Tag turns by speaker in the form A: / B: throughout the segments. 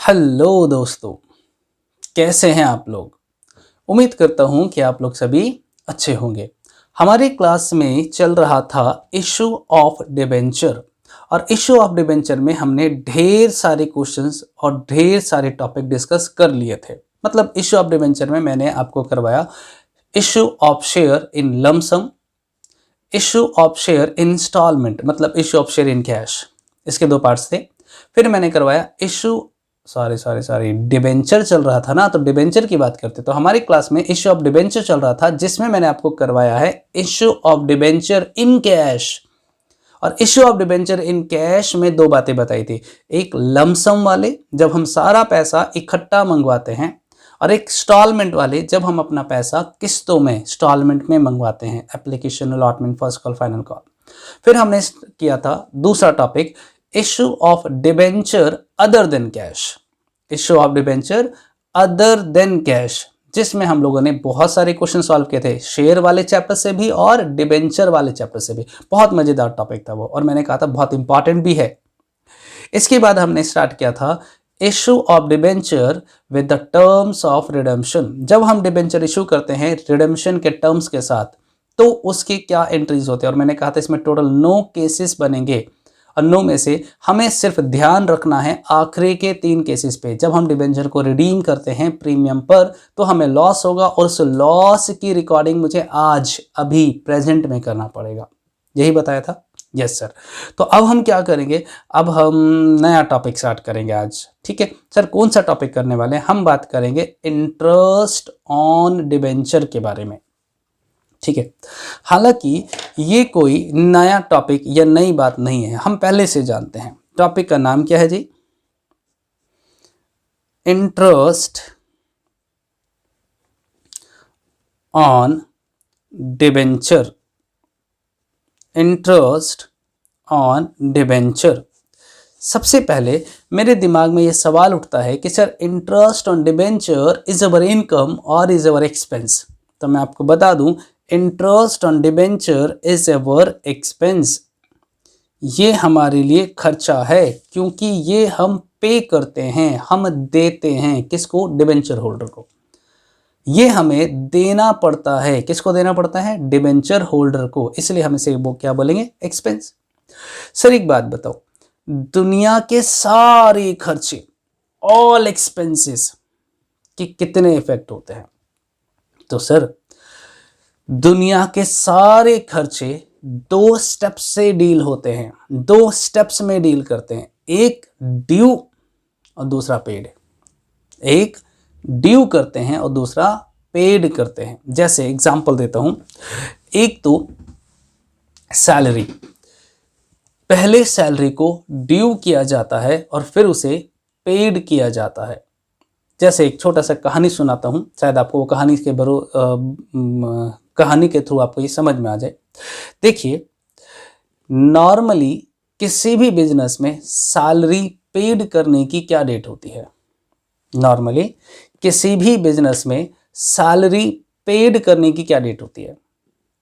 A: Hello दोस्तों, कैसे हैं आप लोग। उम्मीद करता हूं कि आप लोग सभी अच्छे होंगे। हमारी क्लास में चल रहा था इशू ऑफ डिबेंचर और इशू ऑफ डिबेंचर में हमने ढेर सारे क्वेश्चंस और ढेर सारे टॉपिक डिस्कस कर लिए थे। मतलब इशू ऑफ डिबेंचर में मैंने आपको करवाया issue of share in lump sum, issue of share in instalment, मतलब issue of share in cash. इसके दो पार्ट्स थे। फिर मैंने करवाया सॉरी डिबेंचर चल रहा था ना, तो डिबेंचर की बात करते तो हमारी क्लास में इशू ऑफ डिबेंचर चल रहा था, जिसमें मैंने आपको करवाया है issue of debenture in cash. और issue of debenture in cash में दो बातें बताई थी, एक लमसम वाले जब हम सारा पैसा इकट्ठा मंगवाते हैं, और एक इंस्टॉलमेंट वाले जब हम अपना पैसा किस्तों में इंस्टॉलमेंट में मंगवाते हैं, application, allotment, first call, final call. फिर हमने किया था दूसरा topic issue of debenture other than cash, issue of debenture other than cash, जिसमें हम लोगों ने बहुत सारे क्वेश्चन सॉल्व किए थे, शेयर वाले चैप्टर से भी और डिबेंचर वाले चैप्टर से भी। बहुत मजेदार टॉपिक था वो, और मैंने कहा था बहुत इंपॉर्टेंट भी है। इसके बाद हमने स्टार्ट किया था issue of debenture with the terms of redemption. जब हम डिबेंचर इशू करते हैं रिडेम्पशन के टर्म्स के साथ, तो उसके क्या एंट्रीज होते हैं, और मैंने कहा था इसमें टोटल 9 केसेस बनेंगे, और 9 में से हमें सिर्फ ध्यान रखना है आखिरी के 3 केसेस पे। जब हम डिबेंचर को रिडीम करते हैं प्रीमियम पर, तो हमें लॉस होगा, और उस लॉस की रिकॉर्डिंग मुझे आज अभी प्रेजेंट में करना पड़ेगा। यही बताया था। Yes sir. तो अब हम क्या करेंगे, अब हम नया टॉपिक स्टार्ट करेंगे आज। ठीक है सर, कौन सा टॉपिक करने वाले हैं? हम बात करेंगे इंटरेस्ट ऑन डिबेंचर के बारे में। ठीक है, हालांकि ये कोई नया टॉपिक या नई बात नहीं है, हम पहले से जानते हैं। टॉपिक का नाम क्या है जी? Interest on debenture, interest on debenture. सबसे पहले मेरे दिमाग में ये सवाल उठता है कि sir interest on debenture is our income और इज अवर एक्सपेंस। तो मैं आपको बता दूं, interest on debenture is our expense. ये हमारे लिए खर्चा है, क्योंकि ये हम पे करते हैं, हम देते हैं किसको? डिबेंचर होल्डर को। ये हमें देना पड़ता है, किसको देना पड़ता है? डिबेंचर होल्डर को। इसलिए हम इसे वो क्या बोलेंगे? एक्सपेंस। सर एक बात बताओ, दुनिया के सारे खर्चे, ऑल एक्सपेंसेस के कितने इफेक्ट होते हैं? तो सर दुनिया के सारे खर्चे 2 स्टेप्स से डील होते हैं, 2 स्टेप्स में डील करते हैं। एक ड्यू और दूसरा पेड। एक ड्यू करते हैं और दूसरा पेड करते हैं। जैसे एग्जांपल देता हूं, एक तो सैलरी, पहले सैलरी को ड्यू किया जाता है और फिर उसे पेड किया जाता है। जैसे एक छोटा सा कहानी सुनाता हूं, शायद आपको वो कहानी के थ्रू आपको ये समझ में आ जाए। देखिए, नॉर्मली किसी भी बिजनेस में सैलरी पेड करने की क्या डेट होती है? नॉर्मली किसी भी बिजनेस में सैलरी पेड करने की क्या डेट होती है?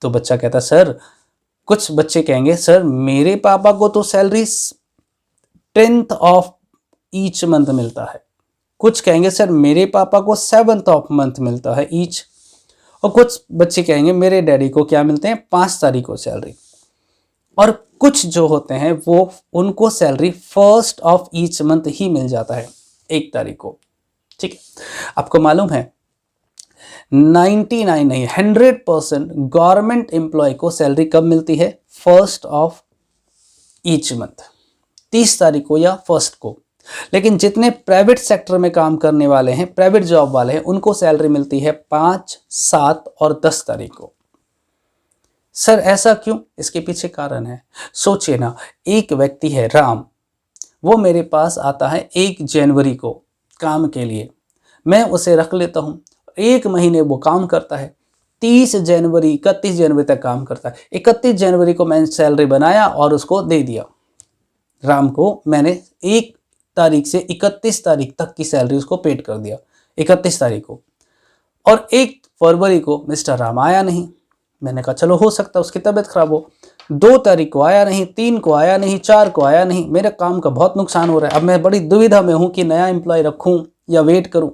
A: तो बच्चा कहता सर, कुछ बच्चे कहेंगे सर मेरे पापा को तो salary 10th of each month मिलता है। कुछ कहेंगे सर मेरे पापा को 7th ऑफ मंथ मिलता है ईच। और कुछ बच्चे कहेंगे मेरे डैडी को क्या मिलते हैं? 5 तारीख को सैलरी। और कुछ जो होते हैं वो उनको salary 1st of each month ही मिल जाता है, 1 तारीख को। ठीक है, आपको मालूम है 99 नहीं 100% गवर्नमेंट एम्प्लॉय को सैलरी कब मिलती है? 1st ऑफ ईच मंथ, 30 तारीख को या 1st को। लेकिन जितने प्राइवेट सेक्टर में काम करने वाले हैं, प्राइवेट जॉब वाले हैं, उनको सैलरी मिलती है 5, 7 और 10 तारीख को। सर ऐसा क्यों? इसके पीछे कारण है। सोचिए ना, एक व्यक्ति है राम, वो मेरे पास आता है 1 जनवरी को काम के लिए। मैं उसे रख लेता हूं, 1 महीने वो काम करता है, 30 जनवरी 31 जनवरी तक काम करता है। 31 जनवरी को मैंने सैलरी बनाया और उसको दे दिया। राम को मैंने 1 तारीख से 31 तारीख तक की सैलरी उसको पेड कर दिया, 31 तारीख को। और 1 फरवरी को मिस्टर राम आया नहीं। मैंने कहा चलो हो सकता है उसकी तबीयत खराब हो। 2 तारीख को आया नहीं, 3 को आया नहीं, 4 को आया नहीं, मेरे काम का बहुत नुकसान हो रहा है। अब मैं बड़ी दुविधा में हूँ कि नया एम्प्लॉय रखूँ या वेट करूँ।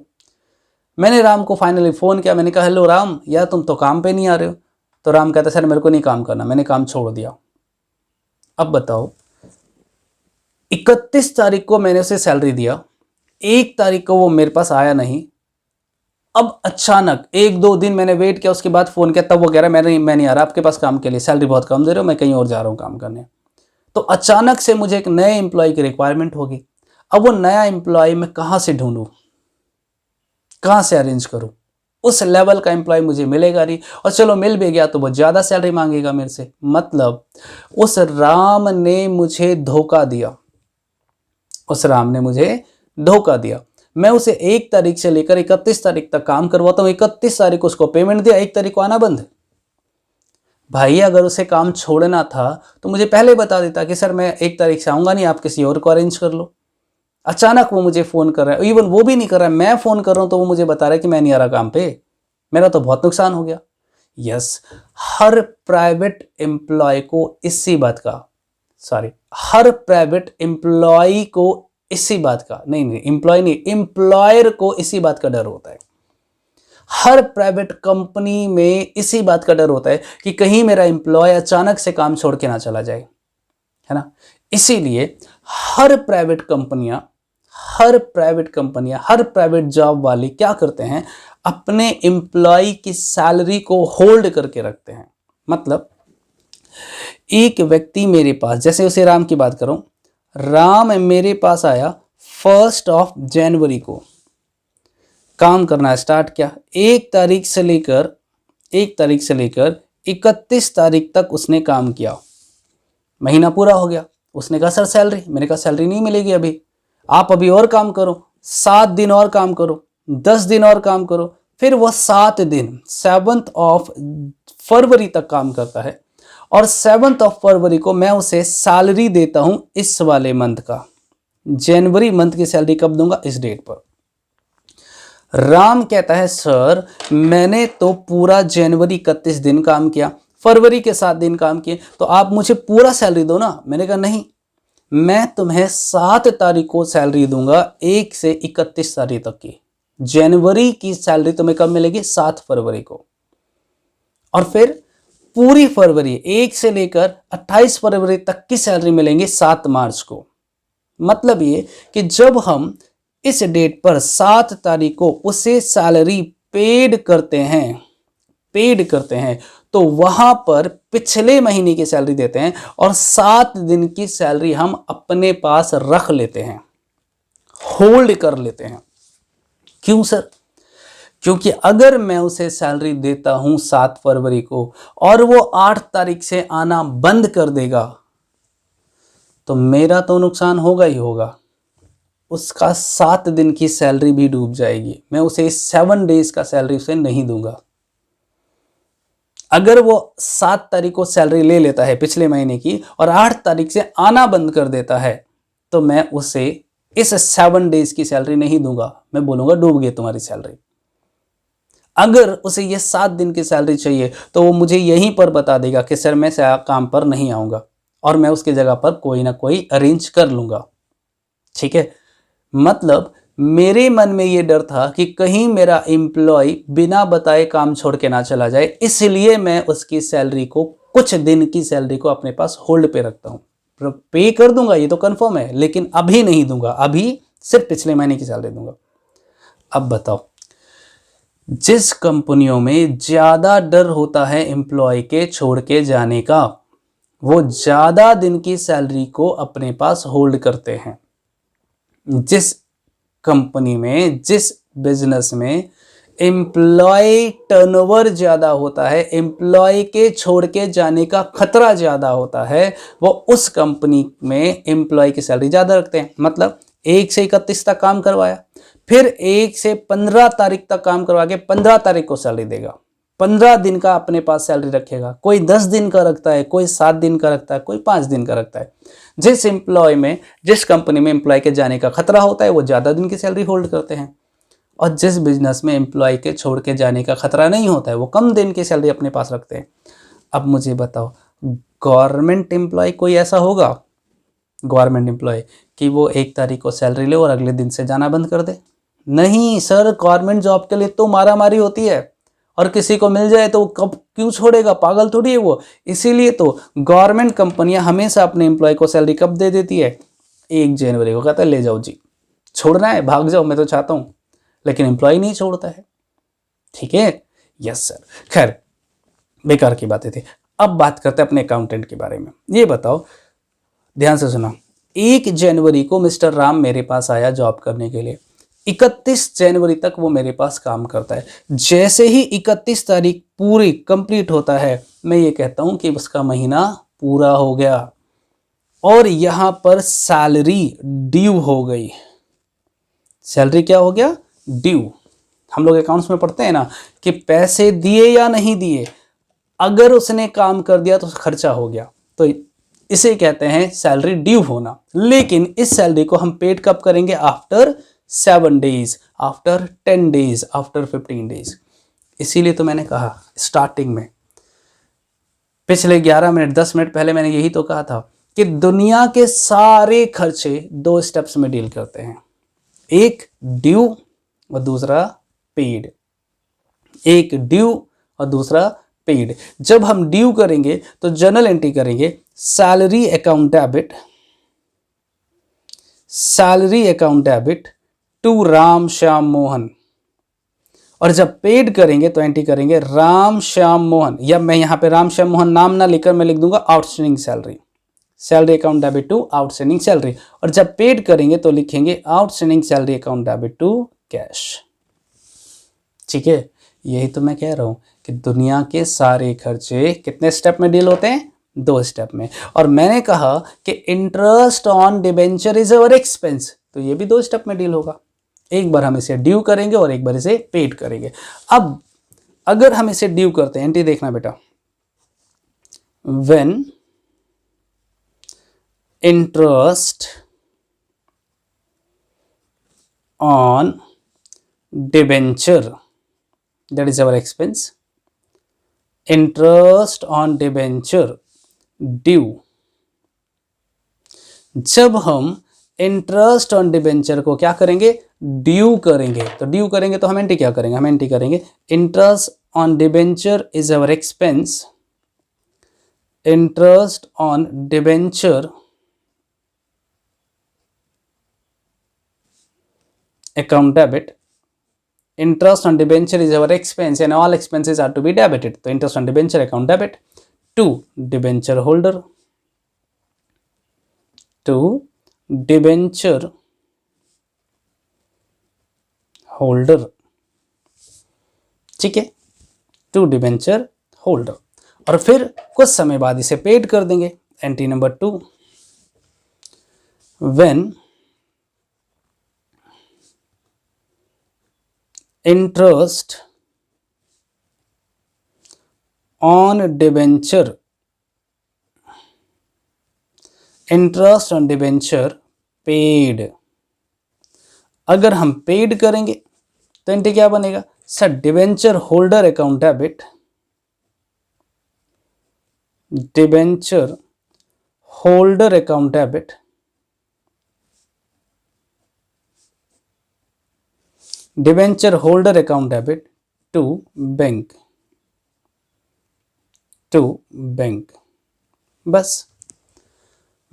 A: मैंने राम को फाइनली फ़ोन किया, मैंने कहा हेलो राम, यार तुम तो काम पे नहीं आ रहे हो। तो राम कहता सर मेरे को नहीं काम करना, मैंने काम छोड़ दिया। अब बताओ, 31 तारीख को मैंने उसे सैलरी दिया, 1 तारीख को वो मेरे पास आया नहीं। अब अचानक 1-2 दिन मैंने वेट किया, उसके बाद फ़ोन किया, तब वो कह रहा है मैं नहीं आ रहा आपके पास काम के लिए, सैलरी बहुत कम दे रहे हो, मैं कहीं और जा रहा हूँ काम करने। तो अचानक से मुझे एक नए एम्प्लॉय की रिक्वायरमेंट होगी। अब वो नया एम्प्लॉय मैं कहाँ से ढूंढूं, कहाँ से अरेंज करूं? उस लेवल का एम्प्लॉय मुझे मिलेगा नहीं, और चलो मिल भी गया तो वो ज़्यादा सैलरी मांगेगा मेरे से। मतलब उस राम ने मुझे धोखा दिया, उस राम ने मुझे धोखा दिया। मैं उसे 1 तारीख से लेकर 31 तारीख तक काम करवाता हूँ, 31 तारीख को उसको पेमेंट दिया, 1 तारीख को आना बंद। भाई अगर उसे काम छोड़ना था तो मुझे पहले बता देता कि सर मैं 1 तारीख से आऊँगा नहीं, आप किसी और को अरेंज कर लो। अचानक वो मुझे फ़ोन कर रहा है, इवन वो भी नहीं कर रहा है, मैं फ़ोन कर रहा हूँ तो वो मुझे बता रहा है कि मैं नहीं आ रहा काम पे। मेरा तो बहुत नुकसान हो गया। यस, हर प्राइवेट एम्प्लॉय को इसी बात का, सॉरी, हर प्राइवेट एम्प्लॉय को इसी बात का, नहीं एम्प्लॉय नहीं, एम्प्लॉयर को इसी बात का डर होता है। हर प्राइवेट कंपनी में इसी बात का डर होता है कि कहीं मेरा एम्प्लॉय अचानक से काम छोड़ के ना चला जाए, है ना। इसीलिए हर प्राइवेट कंपनियां, हर प्राइवेट जॉब वाले क्या करते हैं, अपने एम्प्लॉय की सैलरी को होल्ड करके रखते हैं। मतलब एक व्यक्ति मेरे पास, जैसे उसे राम की बात करूं, राम मेरे पास आया 1 जनवरी को, काम करना स्टार्ट किया। 1 तारीख से लेकर 31 तारीख तक उसने काम किया। महीना पूरा हो गया, उसने कहा सर सैलरी, मैंने कहा सैलरी नहीं मिलेगी अभी, आप अभी और काम करो, 7 दिन और काम करो, 10 दिन और काम करो। फिर वह 7 दिन 7 फरवरी तक काम करता है, और 7 फरवरी को मैं उसे सैलरी देता हूं इस वाले मंथ का। जनवरी मंथ की सैलरी कब दूंगा? इस डेट पर। राम कहता है सर मैंने तो पूरा जनवरी 31 दिन काम किया, फरवरी के 7 दिन काम किए, तो आप मुझे पूरा सैलरी दो ना। मैंने कहा नहीं, मैं तुम्हें 7 तारीख को सैलरी दूंगा, 1 से 31 तारीख तक की। जनवरी की सैलरी तुम्हें कब मिलेगी? 7 फरवरी को। और फिर पूरी फरवरी 1 से लेकर 28 फरवरी तक की सैलरी मिलेंगी 7 मार्च को। मतलब ये कि जब हम इस डेट पर 7 तारीख को उसे सैलरी पेड करते हैं तो वहां पर पिछले महीने की सैलरी देते हैं, और 7 दिन की सैलरी हम अपने पास रख लेते हैं, होल्ड कर लेते हैं। क्यों सर? क्योंकि अगर मैं उसे सैलरी देता हूं 7 फरवरी को और वो 8 तारीख से आना बंद कर देगा, तो मेरा तो नुकसान होगा ही होगा, उसका 7 दिन की सैलरी भी डूब जाएगी। मैं उसे 7 डेज का सैलरी उसे नहीं दूंगा। अगर वो 7 तारीख को सैलरी ले लेता है पिछले महीने की और 8 तारीख से आना बंद कर देता है, तो मैं उसे इस 7 डेज की सैलरी नहीं दूंगा। मैं बोलूंगा डूब गई तुम्हारी सैलरी। अगर उसे ये 7 दिन की सैलरी चाहिए तो वो मुझे यहीं पर बता देगा कि सर मैं काम पर नहीं आऊंगा, और मैं उसकी जगह पर कोई ना कोई अरेंज कर लूंगा। ठीक है, मतलब मेरे मन में ये डर था कि कहीं मेरा एम्प्लॉय बिना बताए काम छोड़ के ना चला जाए, इसलिए मैं उसकी सैलरी को, कुछ दिन की सैलरी को अपने पास होल्ड पे रखता हूं। पे कर दूंगा ये तो कंफर्म है, लेकिन अभी नहीं दूंगा, अभी सिर्फ पिछले महीने की सैलरी दूंगा। अब बताओ, जिस कंपनियों में ज़्यादा डर होता है एम्प्लॉय के छोड़ के जाने का, वो ज़्यादा दिन की सैलरी को अपने पास होल्ड करते हैं। जिस कंपनी में, जिस बिजनेस में एम्प्लॉय टर्नओवर ज़्यादा होता है, एम्प्लॉय के छोड़ के जाने का खतरा ज़्यादा होता है, वो उस कंपनी में एम्प्लॉय की सैलरी ज़्यादा रखते हैं। मतलब 1 से 31 तक काम करवाया, फिर 1 से 15 तारीख तक काम करवा के 15 तारीख को सैलरी देगा, 15 दिन का अपने पास सैलरी रखेगा। कोई 10 दिन का रखता है, कोई 7 दिन का रखता है, कोई 5 दिन का रखता है। जिस एम्प्लॉय में, जिस कंपनी में एम्प्लॉय के जाने का खतरा होता है वो ज़्यादा दिन की सैलरी होल्ड करते हैं, और जिस बिजनेस में एम्प्लॉय के छोड़ के जाने का खतरा नहीं होता है वो कम दिन की सैलरी अपने पास रखते हैं। अब मुझे बताओ, गवर्नमेंट एम्प्लॉय कोई ऐसा होगा, गवर्नमेंट एम्प्लॉय, कि वो 1 तारीख को सैलरी ले और अगले दिन से जाना बंद कर दे? नहीं सर, गवर्नमेंट जॉब के लिए तो मारामारी होती है, और किसी को मिल जाए तो कब क्यों छोड़ेगा, पागल थोड़ी है वो। इसीलिए तो गवर्नमेंट कंपनियां हमेशा अपने एम्प्लॉय को सैलरी कब दे देती है? 1 जनवरी को। कहता है ले जाओ जी, छोड़ना है भाग जाओ, मैं तो चाहता हूं, लेकिन एम्प्लॉय नहीं छोड़ता है। ठीक है, यस सर। खैर, बेकार की बातें थी। अब बात करते हैं अपने अकाउंटेंट के बारे में। ये बताओ, ध्यान से सुना, 1 जनवरी को मिस्टर राम मेरे पास आया जॉब करने के लिए। 31 जनवरी तक वो मेरे पास काम करता है। जैसे ही 31 तारीख पूरी कंप्लीट होता है, मैं ये कहता हूं कि उसका महीना पूरा हो गया, और यहां पर सैलरी ड्यू हो गई। सैलरी क्या हो गया? ड्यू। हम लोग अकाउंट्स में पढ़ते हैं ना कि पैसे दिए या नहीं दिए, अगर उसने काम कर दिया तो खर्चा हो गया, तो इसे कहते हैं सैलरी ड्यू होना। लेकिन इस सैलरी को हम पेड कब करेंगे? After 7 days, after 10 days, after 15 days. इसीलिए तो मैंने कहा स्टार्टिंग में, पिछले 11 मिनट 10 मिनट पहले मैंने यही तो कहा था कि दुनिया के सारे खर्चे 2 स्टेप्स में डील करते हैं, एक ड्यू और दूसरा पेड। एक ड्यू और दूसरा पेड। जब हम ड्यू करेंगे तो जर्नल एंट्री करेंगे salary account debit, salary account debit to Ram Shyam Mohan, और जब पेड करेंगे तो एंट्री करेंगे राम श्याम मोहन, या मैं यहां पे राम श्याम मोहन नाम ना लिखकर मैं लिख दूंगा outstanding salary, salary account debit to outstanding salary. और जब पेड करेंगे तो लिखेंगे outstanding salary account debit to cash. ठीक है, यही तो मैं कह रहा हूं कि दुनिया के सारे खर्चे कितने स्टेप में डील होते हैं? 2 स्टेप में। और मैंने कहा कि interest on debenture is our expense, तो ये भी 2 स्टेप में डील होगा। एक बार हम इसे ड्यू करेंगे और एक बार इसे पेड करेंगे। अब अगर हम इसे ड्यू करते हैं, एंट्री देखना बेटा, when interest on debenture, that is our expense, interest on debenture due। जब हम इंटरेस्ट ऑन डिबेंचर को क्या करेंगे? ड्यू करेंगे। तो ड्यू करेंगे तो हम एंट्री क्या करेंगे? हम एंट्री करेंगे interest on debenture is our expense, interest on debenture account debit, interest on debenture is our expense and all expenses are to be debited, तो interest on debenture account debit to debenture holder, to debenture holder। ठीक है, to debenture holder। और फिर कुछ समय बाद इसे paid कर देंगे। Entry number 2, when interest on debenture, interest on debenture paid। अगर हम पेड करेंगे तो एंट्री क्या बनेगा? Sir debenture holder account debit, debenture holder account debit debenture holder account debit to bank, to bank. बस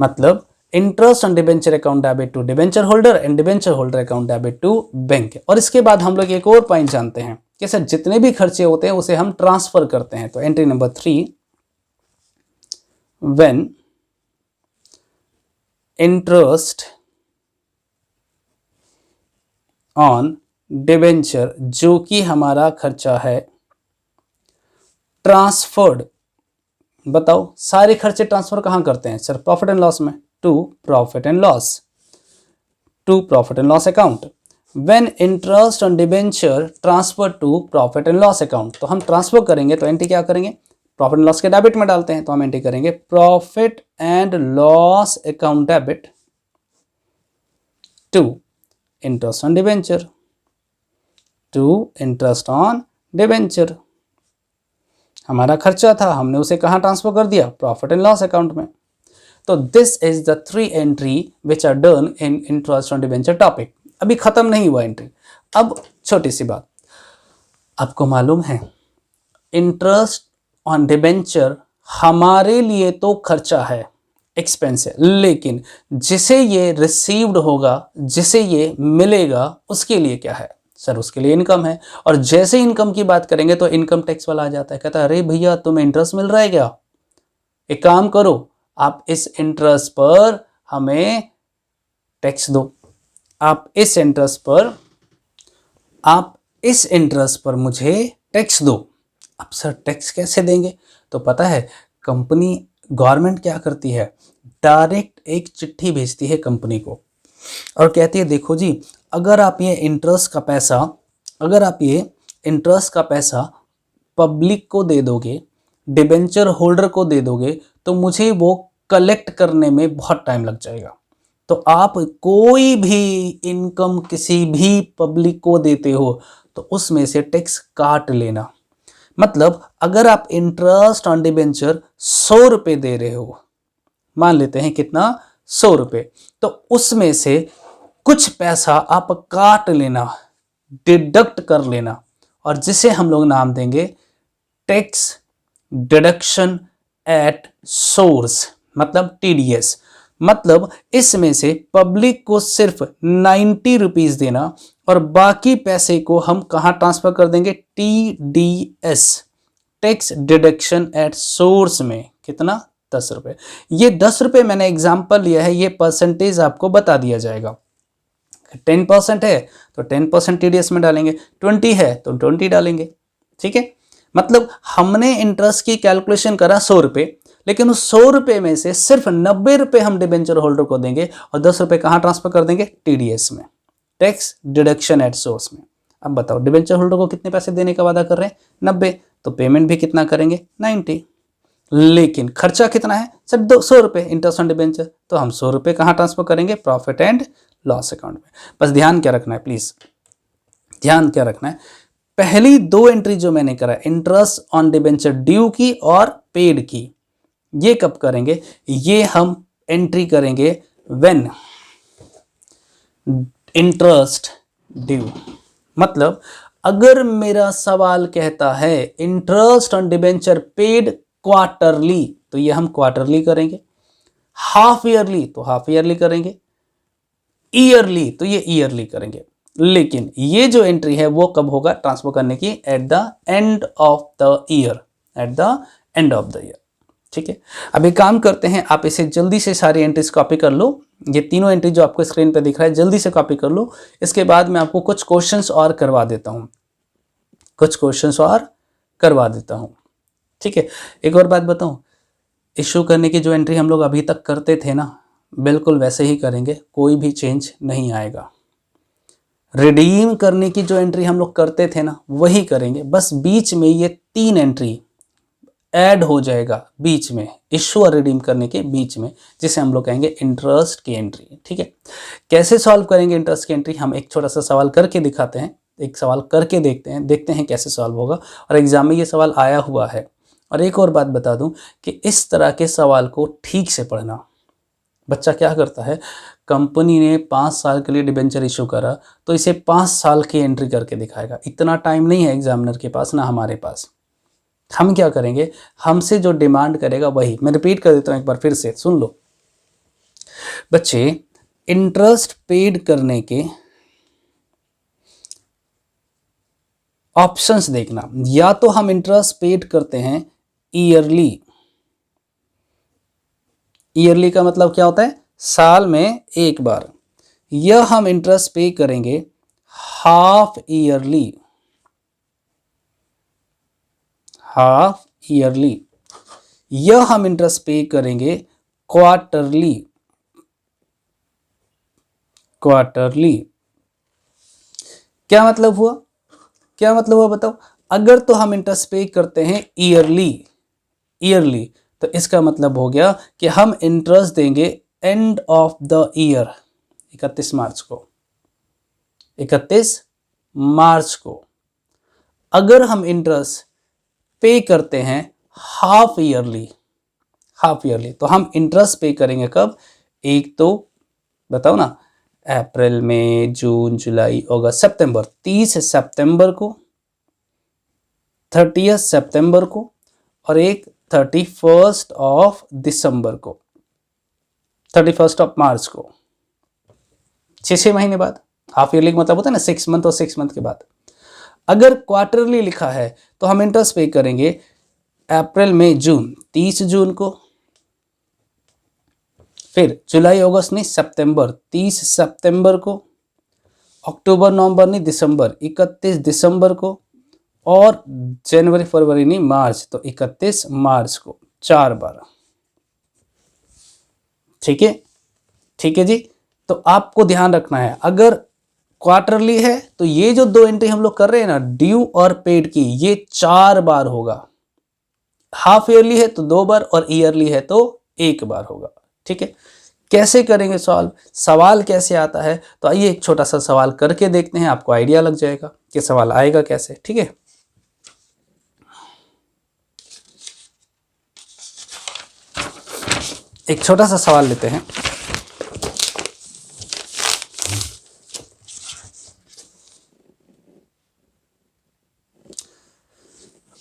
A: मतलब interest on debenture account debit to debenture holder and debenture holder account debit to bank. और इसके बाद हम लोग एक और point जानते हैं कि सर जितने भी खर्चे होते हैं उसे हम ट्रांसफर करते हैं। तो entry number 3, when interest on debenture, जो कि हमारा खर्चा है, ट्रांसफर्ड। बताओ सारे खर्चे ट्रांसफर कहां करते हैं? सर प्रॉफिट एंड लॉस में, to profit and loss, to profit and loss account. When interest on debenture transfer to profit and loss account, तो हम ट्रांसफर करेंगे तो एंट्री क्या करेंगे? प्रॉफिट एंड लॉस के डेबिट में डालते हैं, तो हम एंट्री करेंगे profit and loss account debit to interest on debenture, to interest on debenture. हमारा खर्चा था, हमने उसे कहाँ ट्रांसफर कर दिया? प्रॉफिट एंड लॉस अकाउंट में। तो this is the 3 entry which are done in interest on debenture topic. अभी खत्म नहीं हुआ एंट्री। अब छोटी सी बात, आपको मालूम है इंटरेस्ट ऑन डिबेंचर हमारे लिए तो खर्चा है, एक्सपेंस है, लेकिन जिसे ये रिसीव्ड होगा, जिसे ये मिलेगा, उसके लिए क्या है? सर उसके लिए इनकम है। और जैसे इनकम की बात करेंगे तो इनकम टैक्स वाला आ जाता है, कहता है अरे भैया तुम्हें इंटरेस्ट मिल रहा है क्या? एक काम करो, आप इस इंटरेस्ट पर हमें टैक्स दो, आप इस इंटरेस्ट पर मुझे टैक्स दो। अब सर टैक्स कैसे देंगे? तो पता है कंपनी, गवर्नमेंट क्या करती है, डायरेक्ट एक चिट्ठी भेजती है कंपनी को और कहती है देखो जी, अगर आप ये इंटरेस्ट का पैसा पब्लिक को दे दोगे, डिबेंचर होल्डर को दे दोगे, तो मुझे वो कलेक्ट करने में बहुत टाइम लग जाएगा। तो आप कोई भी इनकम किसी भी पब्लिक को देते हो तो उसमें से टैक्स काट लेना। मतलब अगर आप इंटरेस्ट ऑन डिबेंचर 100 रुपये दे रहे हो, मान लेते हैं कितना, 100 रुपये, तो उसमें से कुछ पैसा आप काट लेना, डिडक्ट कर लेना, और जिसे हम लोग नाम देंगे टैक्स डिडक्शन एट सोर्स, मतलब टीडीएस। मतलब इसमें से पब्लिक को सिर्फ 90 रुपीज देना और बाकी पैसे को हम कहाँ ट्रांसफर कर देंगे? TDS, tax deduction at source में। कितना? 10 रुपये। ये 10 रुपये मैंने एग्जाम्पल लिया है, ये परसेंटेज आपको बता दिया जाएगा। 10% है तो 10% टीडीएस में डालेंगे, 20 है तो 20 डालेंगे। ठीक है, मतलब हमने इंटरेस्ट की कैलकुलेशन करा 100 रुपये, लेकिन उस 100 रुपये में से सिर्फ 90 रुपये हम डिबेंचर होल्डर को देंगे और 10 रुपये कहाँ ट्रांसफर कर देंगे? टीडीएस में, टैक्स डिडक्शन एट सोर्स में। अब बताओ डिबेंचर होल्डर को कितने पैसे देने का वादा कर रहे हैं? 90, तो पेमेंट भी कितना करेंगे? 90। लेकिन खर्चा कितना है? सर 100 रुपये इंटरेस्ट ऑन डिबेंचर, तो हम 100 रुपये कहाँ ट्रांसफर करेंगे? प्रॉफिट एंड लॉस अकाउंट में। बस ध्यान क्या रखना है, प्लीज ध्यान क्या रखना है, पहली 2 एंट्री जो मैंने करा, इंटरेस्ट ऑन डिबेंचर ड्यू की और पेड की, ये कब करेंगे? ये हम एंट्री करेंगे व्हेन इंटरेस्ट ड्यू। मतलब अगर मेरा सवाल कहता है interest on debenture paid quarterly, तो ये हम क्वार्टरली करेंगे, हाफ ईयरली तो हाफ ईयरली करेंगे, ईयरली तो ये ईयरली करेंगे। लेकिन ये जो एंट्री है वो कब होगा ट्रांसफर करने की? At the end of the year, at the end of the year. ठीक है, अब एक काम करते हैं, आप इसे जल्दी से सारी एंट्रीज कॉपी कर लो, ये तीनों एंट्री जो आपको स्क्रीन पे दिख रहा है जल्दी से कॉपी कर लो। इसके बाद मैं आपको कुछ क्वेश्चंस और करवा देता हूं, ठीक है। एक और बात बताऊं, इशू करने की जो एंट्री हम लोग अभी तक करते थे ना, बिल्कुल वैसे ही करेंगे, कोई भी चेंज नहीं आएगा। रिडीम करने की जो एंट्री हम लोग करते थे ना, वही करेंगे, बस बीच में ये 3 एंट्री ऐड हो जाएगा बीच में, इशू और रिडीम करने के बीच में, जिसे हम लोग कहेंगे इंटरेस्ट की एंट्री। ठीक है, कैसे सॉल्व करेंगे इंटरेस्ट की एंट्री? हम एक छोटा सा सवाल करके दिखाते हैं, एक सवाल करके देखते हैं कैसे सॉल्व होगा, और एग्जाम में ये सवाल आया हुआ है। और एक और बात बता दूं कि इस तरह के सवाल को ठीक से पढ़ना। बच्चा क्या करता है, कंपनी ने 5 साल के लिए डिबेंचर इशू करा तो इसे 5 साल की एंट्री करके दिखाएगा। इतना टाइम नहीं है एग्जामिनर के पास, ना हमारे पास। हम क्या करेंगे, हमसे जो डिमांड करेगा वही। मैं रिपीट कर देता हूं एक बार फिर से, सुन लो बच्चे। इंटरेस्ट पेड करने के ऑप्शंस देखना, या तो हम इंटरेस्ट पेड करते हैं ईयरली। ईयरली का मतलब क्या होता है? साल में एक बार। या हम इंटरेस्ट पे करेंगे हाफ ईयरली, हाफ ईयरली। या हम इंटरेस्ट पे करेंगे क्वार्टरली, क्वार्टरली। क्या मतलब हुआ, क्या मतलब हुआ बताओ? अगर तो हम इंटरेस्ट पे करते हैं ईयरली, ईयरली, तो इसका मतलब हो गया कि हम इंटरेस्ट देंगे एंड ऑफ द ईयर, 31 मार्च को, 31 मार्च को। अगर हम इंटरेस्ट पे करते हैं हाफ ईयरली। तो हम इंटरेस्ट पे करेंगे कब? एक तो बताओ ना, अप्रैल, मई, जून, जुलाई, अगस्त, सितंबर। 30 सितंबर को, 30 सितंबर को, और एक 31 ऑफ दिसंबर को, 31 ऑफ मार्च को। 6 महीने बाद। हाफ ईयरली का मतलब होता है ना 6 मंथ, और 6 मंथ के बाद। अगर क्वार्टरली लिखा है तो हम इंटरेस्ट पे करेंगे अप्रैल, मई, जून, 30 जून को, फिर जुलाई, अगस्त नहीं, सितंबर, 30 सितंबर को, अक्टूबर, नवंबर नहीं, दिसंबर, 31 दिसंबर को, और जनवरी, फरवरी नहीं, मार्च, तो 31 मार्च को। 4 बार। ठीक है जी। तो आपको ध्यान रखना है, अगर क्वार्टरली है तो ये जो 2 एंट्री हम लोग कर रहे हैं ना, ड्यू और पेड की, ये 4 बार होगा। हाफ ईयरली है तो 2 बार, और ईयरली है तो 1 बार होगा। ठीक है। कैसे करेंगे सॉल्व, सवाल कैसे आता है? तो आइए एक छोटा सा सवाल करके देखते हैं, आपको आइडिया लग जाएगा कि सवाल आएगा कैसे। ठीक है। एक छोटा सा सवाल लेते हैं।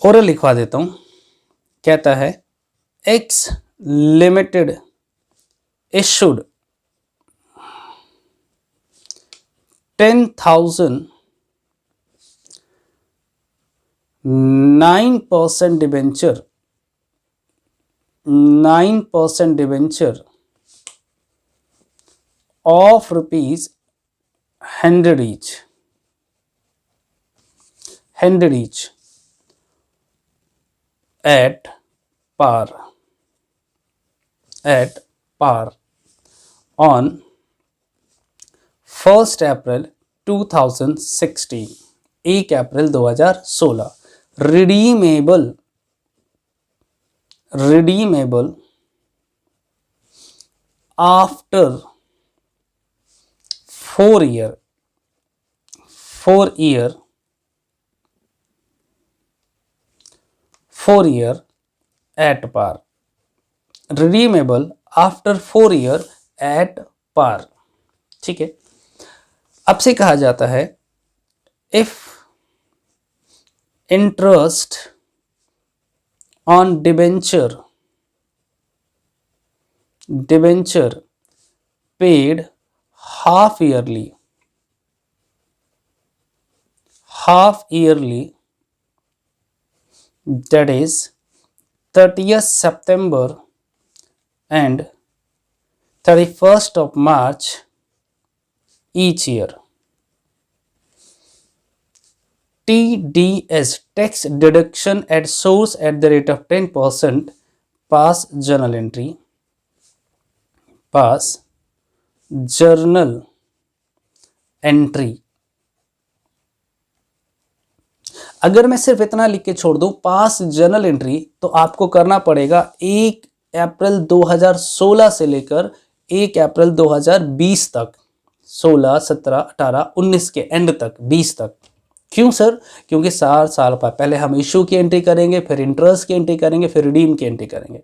A: और लिखवा देता हूं। कहता है x limited issued 10,000 9% debenture, 9% debenture of rupees 100 each, 100 each at par on 1st April 2016, 1 April 2016। Redeemable after 4 year at par, redeemable after 4 year at par। ठीक है। अब से कहा जाता है if interest on debenture paid half yearly that is 30th September and 31st of March each year. TDS, tax deduction at source at the rate of 10%, pass journal entry, अगर मैं सिर्फ इतना लिख के छोड़ दूं पास जर्नल एंट्री, तो आपको करना पड़ेगा 1 अप्रैल 2016 से लेकर 1 अप्रैल 2020 तक, 16, 17, 18, 19 के एंड तक, 20 तक। क्यों सर? क्योंकि 4 साल पहले हम इशू की एंट्री करेंगे, फिर इंटरेस्ट की एंट्री करेंगे, फिर रिडीम की एंट्री करेंगे।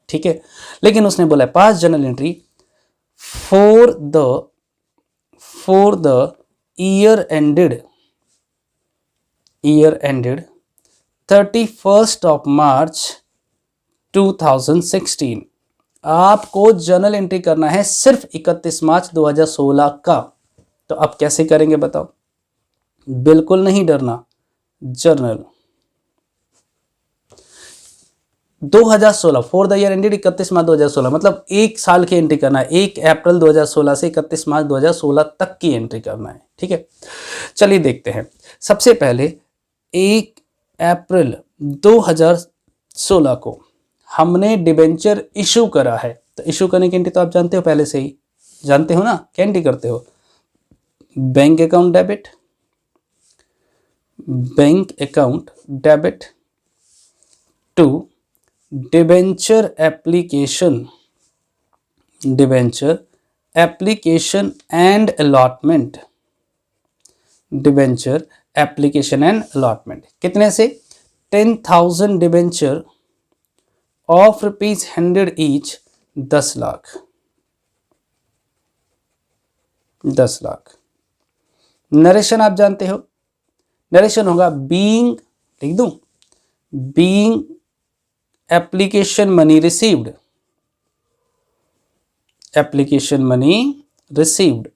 A: ठीक है। लेकिन उसने बोला पास journal entry for the year ended 31st of March 2016। आपको जर्नल एंट्री करना है सिर्फ 31 मार्च 2016 का। तो अब कैसे करेंगे बताओ? बिल्कुल नहीं डरना। Journal 2016 for the year ended 31 मार्च 2016, मतलब 1 साल की एंट्री करना है। 1 अप्रैल 2016 से 31 मार्च 2016 तक की एंट्री करना है। ठीक है। चलिए देखते हैं। सबसे पहले 1 अप्रैल 2016 को हमने डिबेंचर इशू करा है। तो इशू करने की एंट्री तो आप जानते हो, पहले से ही जानते हो ना, क्या एंट्री करते हो? Bank account debit to debenture application and allotment, debenture application and allotment. कितने से? 10,000 debenture of ₹100 each, 10 lakh. 10 lakh. Narration आप जानते हो, नरेशन होगा बीइंग, लिख दूं, being application money received, application money received.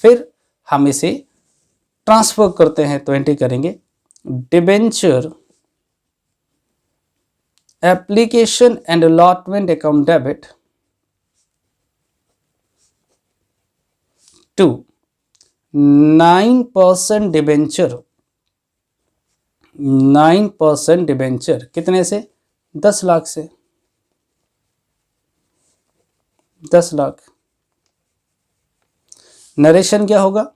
A: फिर हम इसे ट्रांसफर करते हैं तो एंट्री करेंगे debenture application and allotment account debit to 9% debenture, 9% debenture कितने से, 10 लाख से, 10 लाख। नरेशन क्या होगा,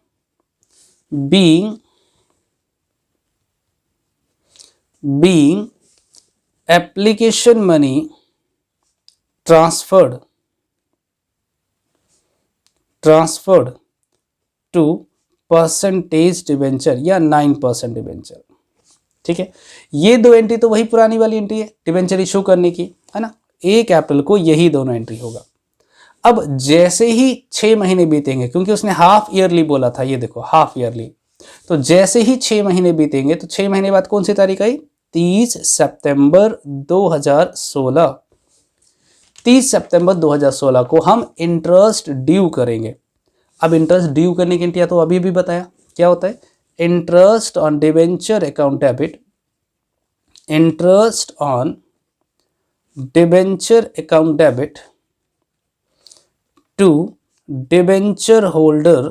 A: being application money transferred to percentage debenture या 9% डिबेंचर। ठीक है, ये दो एंट्री तो वही पुरानी वाली एंट्री है डिबेंचर इशू करने की, है ना। 1 अप्रैल को यही दोनों एंट्री होगा। अब जैसे ही 6 महीने बीतेंगे, क्योंकि उसने हाफ ईयरली बोला था, ये देखो हाफ ईयरली, तो जैसे ही 6 महीने बीतेंगे तो 6 महीने बाद कौन सी तारीख आई, 30 सितंबर 2016। 30 सितंबर 2016 को हम इंटरेस्ट ड्यू करेंगे। अब इंटरेस्ट ड्यू करने की एंट्री तो अभी भी बताया क्या होता है, interest on debenture account debit, interest on debenture account debit to debenture holder,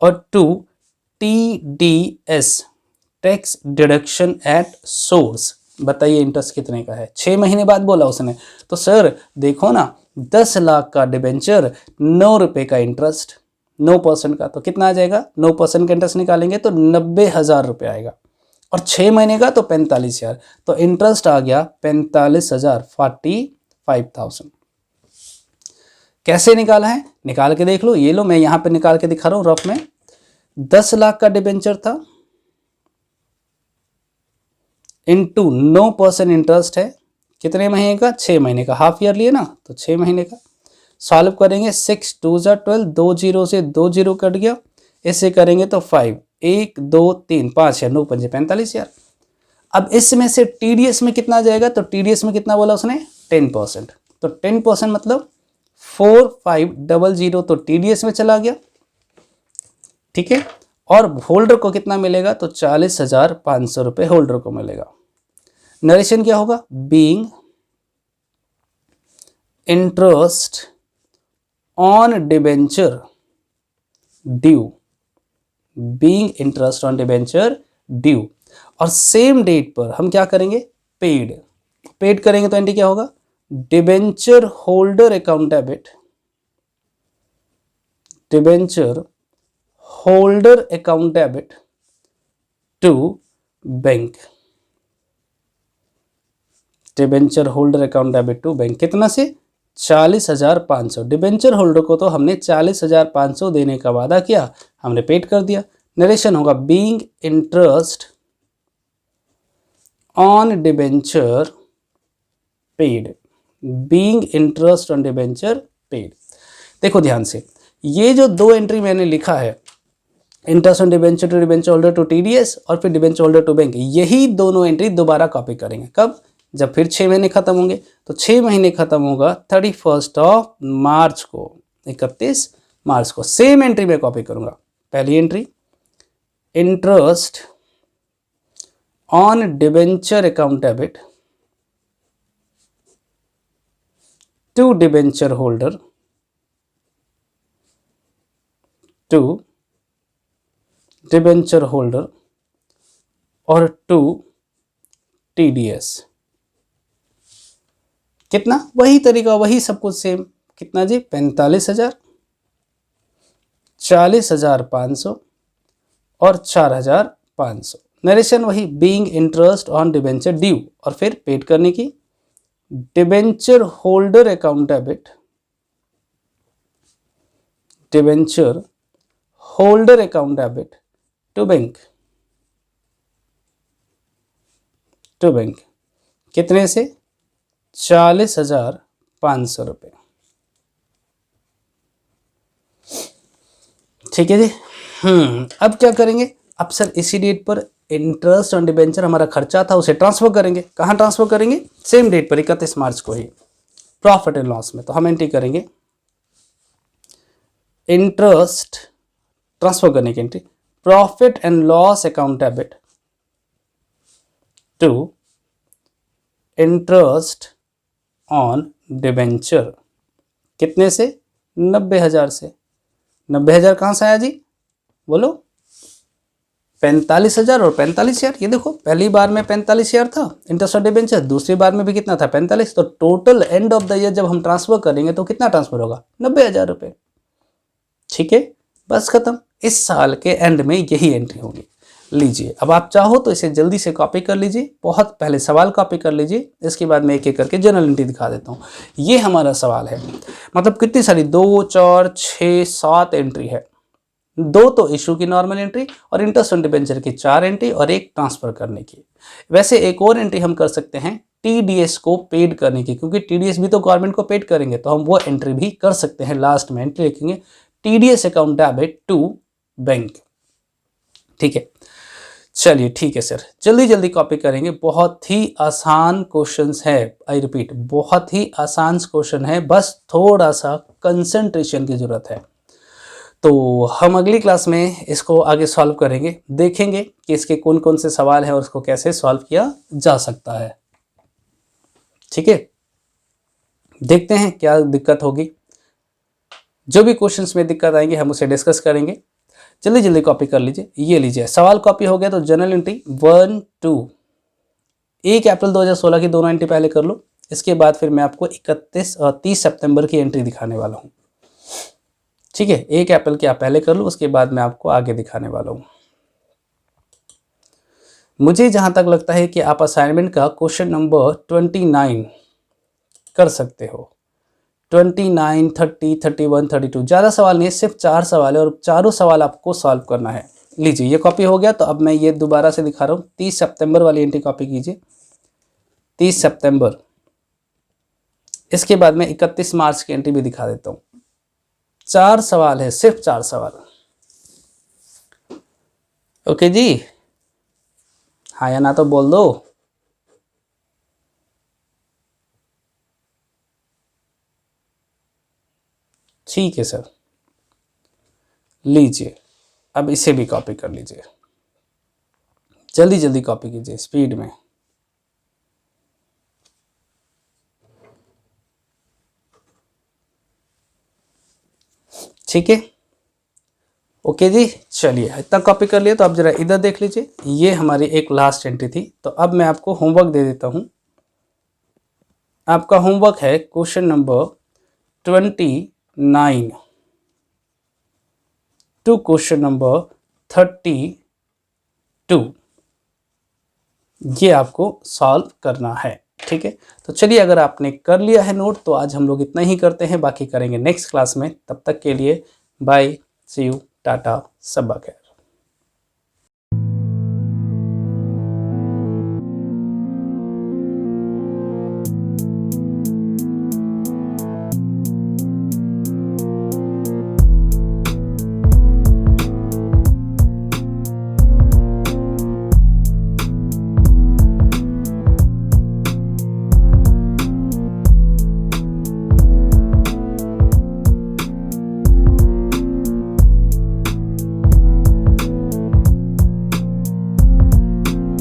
A: और to TDS, tax deduction at source. बताइए इंटरेस्ट कितने का है, 6 महीने बाद बोला उसने, तो सर देखो ना 10 लाख का डिबेंचर, 9 रुपए का इंटरेस्ट, 9% का, तो कितना आ जाएगा, 9% का इंटरेस्ट निकालेंगे तो 90,000 रुपये आएगा, और 6 महीने का तो 45,000, तो इंटरेस्ट आ गया 45,000, 45,000। कैसे निकाला है, निकाल के देख लो, ये लो मैं यहां पे निकाल के दिखा रहा हूं रफ में। 10 लाख का डिबेंचर था, इनटू 9% इंटरेस्ट है, कितने महीने का, 6 महीने का, हाफ ईयरली है ना, तो 6 महीने का। सॉल्व करेंगे, 6 2 12, 2 0 से 2 0 कट गया, इससे करेंगे तो 5, 1 2 3 5 6 9 5 45,000। अब इसमें से TDS में कितना जाएगा, तो TDS में कितना बोला उसने, 10%, तो 10% मतलब 4500, तो TDS में चला गया। ठीक है, और होल्डर को कितना मिलेगा, तो 40,500 रुपए होल्डर को मिलेगा। नरेशन क्या होगा, being interest on debenture due, being interest on debenture due, और सेम डेट पर हम क्या करेंगे, पेड करेंगे, तो एंट्री क्या होगा, debenture holder account debit, debenture holder account debit to bank, debenture holder account debit to bank, कितना से, 40,500। डिबेंचर होल्डर को तो हमने 40,500 देने का वादा किया, हमने पेड कर दिया। नरेशन होगा being interest on debenture paid, being interest on debenture paid. देखो ध्यान से, ये जो दो एंट्री मैंने लिखा है, interest on debenture to debenture holder to TDS और फिर डिबेंचर होल्डर टू बैंक, यही दोनों एंट्री दोबारा कॉपी करेंगे। कब, जब फिर 6 महीने खत्म होंगे, तो 6 महीने खत्म होगा 31 मार्च को, 31 मार्च को। सेम एंट्री में कॉपी करूंगा। पहली entry, interest on debenture account debit to debenture holder to debenture holder और टू TDS। कितना, वही तरीका, वही सब कुछ सेम। कितना जी, 45,000, 40,500 और 4,500। नरेशन वही, being interest on debenture due, और फिर पेड करने की debenture holder account debit, debenture holder account debit to bank, to bank कितने से? 40,500 रुपये। ठीक है जी। अब क्या करेंगे? अब सर इसी डेट पर इंटरेस्ट ऑन डिबेंचर हमारा खर्चा था उसे ट्रांसफर करेंगे। कहाँ ट्रांसफर करेंगे? सेम डेट पर 31 मार्च को ही प्रॉफिट एंड लॉस में। तो हम एंट्री करेंगे इंटरेस्ट, ट्रांसफर करने की entry, profit and loss account debit to interest on debenture कितने से? 90,000 से। 90,000 कहाँ से आया जी? बोलो। 45,000 और 45,000। ये देखो पहली बार में 45,000 था इंटरेस्ट ऑन डिबेंचर, दूसरी बार में भी कितना था? 45। तो total end of the year जब हम ट्रांसफर करेंगे तो कितना ट्रांसफर होगा? 90,000 रुपये। ठीक है, बस खत्म। इस साल के एंड में यही एंट्री होगी। लीजिए, अब आप चाहो तो इसे जल्दी से कॉपी कर लीजिए। बहुत पहले सवाल कॉपी कर लीजिए, इसके बाद मैं एक एक करके जर्नल एंट्री दिखा देता हूँ। ये हमारा सवाल है, मतलब कितनी सारी? 2, 4, 6, 7 एंट्री है। 2 तो इशू की नॉर्मल एंट्री और इंटरेस्ट ऑन डिबेंचर की 4 एंट्री और 1 ट्रांसफर करने की। वैसे एक और एंट्री हम कर सकते हैं टीडीएस को पेड करने की, क्योंकि टीडीएस भी तो गवर्नमेंट को पेड करेंगे, तो हम वो एंट्री भी कर सकते हैं। लास्ट में एंट्री लिखेंगे TDS account debit to bank. ठीक है, चलिए ठीक है सर, जल्दी जल्दी कॉपी करेंगे। बहुत ही आसान क्वेश्चंस है, आई रिपीट, बहुत ही आसान क्वेश्चन है, बस थोड़ा सा कंसंट्रेशन की जरूरत है। तो हम अगली क्लास में इसको आगे सॉल्व करेंगे, देखेंगे कि इसके कौन कौन से सवाल हैं और उसको कैसे सॉल्व किया जा सकता है। ठीक है, देखते हैं क्या दिक्कत होगी। जो भी क्वेश्चंस में दिक्कत आएंगे हम उसे डिस्कस करेंगे। जल्दी जल्दी कॉपी कर लीजिए। ये लीजिए, सवाल कॉपी हो गया तो जर्नल एंट्री 1, 2, 1 अप्रैल 2016 की दोनों एंट्री पहले कर लो। इसके बाद फिर मैं आपको 31 और 30 सितंबर की एंट्री दिखाने वाला हूँ। ठीक है, 1 अप्रैल की आप पहले कर लो, उसके बाद मैं आपको आगे दिखाने वाला हूँ। मुझे जहाँ तक लगता है कि आप असाइनमेंट का क्वेश्चन नंबर 29 कर सकते हो। 29, 30, 31, 32 ज़्यादा सवाल नहीं है, सिर्फ 4 सवाल है और चारों सवाल आपको सॉल्व करना है। लीजिए, ये कॉपी हो गया। तो अब मैं ये दोबारा से दिखा रहा हूँ। 30 सितंबर वाली एंट्री कॉपी कीजिए, 30 सितंबर। इसके बाद मैं 31 मार्च की एंट्री भी दिखा देता हूँ। 4 सवाल है, सिर्फ 4 सवाल। ओके जी, हाँ या ना तो बोल दो। ठीक है सर, लीजिए, अब इसे भी कॉपी कर लीजिए। जल्दी जल्दी कॉपी कीजिए, स्पीड में। ठीक है, ओके जी, चलिए इतना कॉपी कर लिया। तो आप जरा इधर देख लीजिए, ये हमारी एक लास्ट एंट्री थी। तो अब मैं आपको होमवर्क दे देता हूं। आपका होमवर्क है question number 29 to question number 32। ये आपको सॉल्व करना है। ठीक है, तो चलिए, अगर आपने कर लिया है नोट तो आज हम लोग इतना ही करते हैं, बाकी करेंगे नेक्स्ट क्लास में। तब तक के लिए बाय, सी यू, टाटा, सब खैर।